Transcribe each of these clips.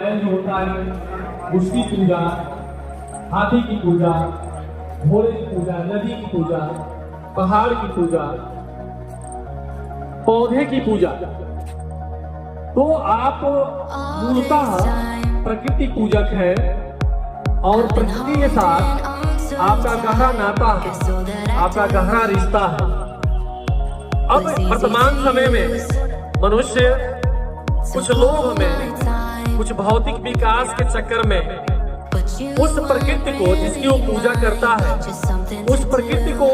जो होता है उसकी पूजा, हाथी की पूजा, घोड़े की पूजा, नदी की पूजा, पहाड़ की पूजा, पौधे की पूजा। तो आप मूलतः प्रकृति पूजक है और प्रकृति के साथ आपका गहरा नाता है, आपका गहरा रिश्ता है। अब वर्तमान समय में मनुष्य कुछ लोग में, कुछ भौतिक विकास के चक्कर में उस प्रकृति को जिसकी वो पूजा करता है, उस प्रकृति को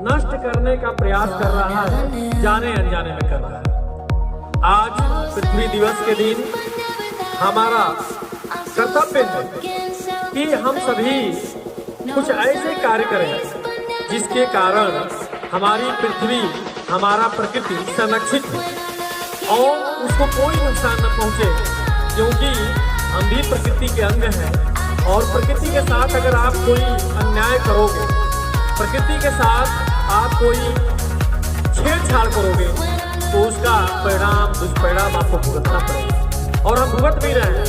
नष्ट करने का प्रयास कर रहा है, जाने अनजाने में कर रहा है। आज पृथ्वी दिवस के दिन हमारा कर्तव्य है कि हम सभी कुछ ऐसे कार्य करें जिसके कारण हमारी पृथ्वी, हमारा प्रकृति संरक्षित हो और उसको कोई नुकसान न पहुंचे, क्योंकि हम भी प्रकृति के अंग हैं। और प्रकृति के साथ अगर आप कोई अन्याय करोगे, प्रकृति के साथ आप कोई छेड़छाड़ करोगे, तो उसका परिणाम, दुष्परिणाम आपको भुगतना पड़ेगा। और हम भुगत भी रहे हैं,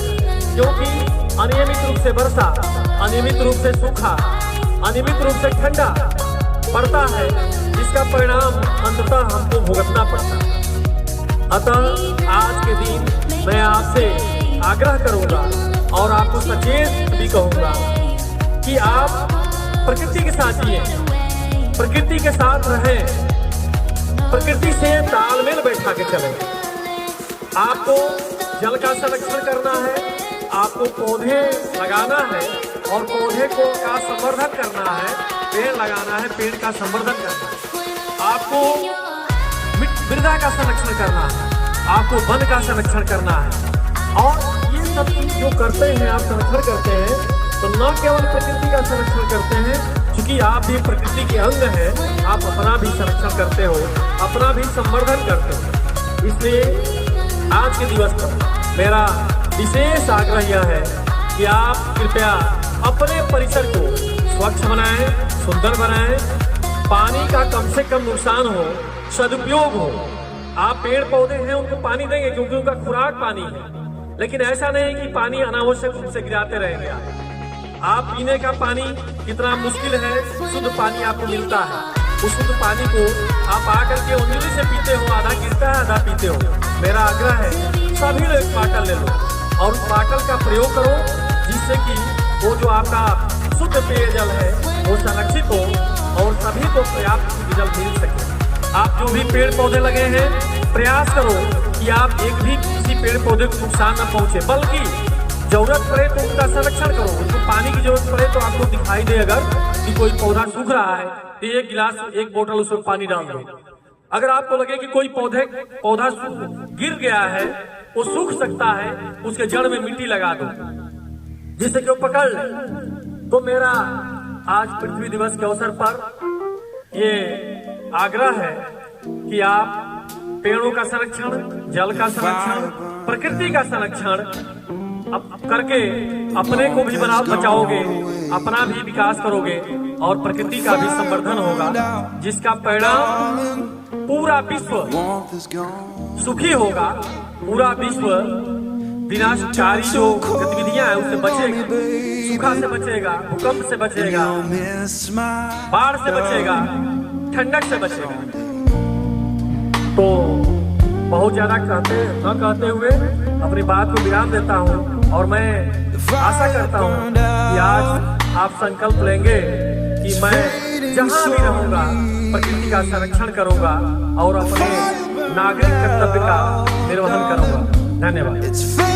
क्योंकि अनियमित रूप से वर्षा, अनियमित रूप से सूखा, अनियमित रूप से ठंडा पड़ता है, जिसका परिणाम अंततः हमको भुगतना पड़ता है। अतः आज के दिन मैं आपसे आग्रह करूंगा और आपको सचेत भी कहूंगा कि आप प्रकृति के साथ जिए, प्रकृति के साथ रहें, प्रकृति से तालमेल बैठा के चलें। आपको जल का संरक्षण करना है, आपको पौधे लगाना है और पौधे को का संवर्धन करना है, पेड़ लगाना है, पेड़ का संवर्धन करना है। आपको मृदा का संरक्षण करना है, आपको वन का संरक्षण करना है। और ये सब जो करते हैं, आप संरक्षण करते हैं, तो न केवल प्रकृति का संरक्षण करते हैं, क्योंकि आप भी प्रकृति के अंग हैं, आप अपना भी संरक्षण करते हो, अपना भी संवर्धन करते हो। इसलिए आज के दिवस पर मेरा विशेष आग्रह यह है कि आप कृपया अपने परिसर को स्वच्छ बनाएं, सुंदर बनाएं, पानी का कम से कम नुकसान हो, सदुपयोग हो। आप पेड़ पौधे हैं, उनको पानी देंगे क्योंकि उनका खुराक पानी है, लेकिन ऐसा नहीं कि पानी अनावश्यक रूप से गिराते रहेंगे। आप पीने का पानी कितना मुश्किल है, शुद्ध पानी आपको मिलता है, उस शुद्ध पानी को आप आकर के उंगली से पीते हो, आधा गिरता है, आधा पीते हो। मेरा आग्रह है सभी लोग एक बाटल ले लो और उस बाटल का प्रयोग करो, जिससे कि वो जो आपका शुद्ध पेयजल है वो संरक्षित हो और सभी को पर्याप्त शुद्ध जल मिल सके। आप जो भी पेड़ पौधे लगे हैं, प्रयास करो कि आप एक भी किसी पेड़ पौधे को नुकसान न पहुंचे, बल्कि जरूरत पड़े तो उनका संरक्षण करो। उसको पानी की जरूरत पड़े तो आपको दिखाई दे अगर कि कोई पौधा सूख रहा है, तो एक गिलास, एक बोतल उसमें पानी डाल दो। अगर आपको लगे कि कोई पौधा गिर गया है, वो सूख सकता है, उसके जड़ में मिट्टी लगा दो जिससे कि वो पकड़ ले। तो मेरा आज पृथ्वी दिवस के अवसर पर ये आग्रह है कि आप पेड़ों का संरक्षण, जल का संरक्षण, प्रकृति का संरक्षण करके अपने को भी बचाओगे, अपना भी विकास करोगे और प्रकृति का भी संवर्धन होगा, जिसका परिणाम पूरा विश्व सुखी होगा, पूरा विश्व विनाशकारी जो गतिविधियां हैं उससे बचेगा, सूखा से बचेगा, भूकंप से बचेगा, बाढ़ से बचेगा, ठंडक से बचेगा। तो बहुत ज्यादा कहते हुए अपनी बात को विराम देता हूँ और मैं आशा करता हूँ कि आज आप संकल्प लेंगे कि मैं जहाँ भी रहूंगा प्रकृति का संरक्षण करूंगा और अपने नागरिक कर्तव्य का निर्वहन करूंगा। धन्यवाद।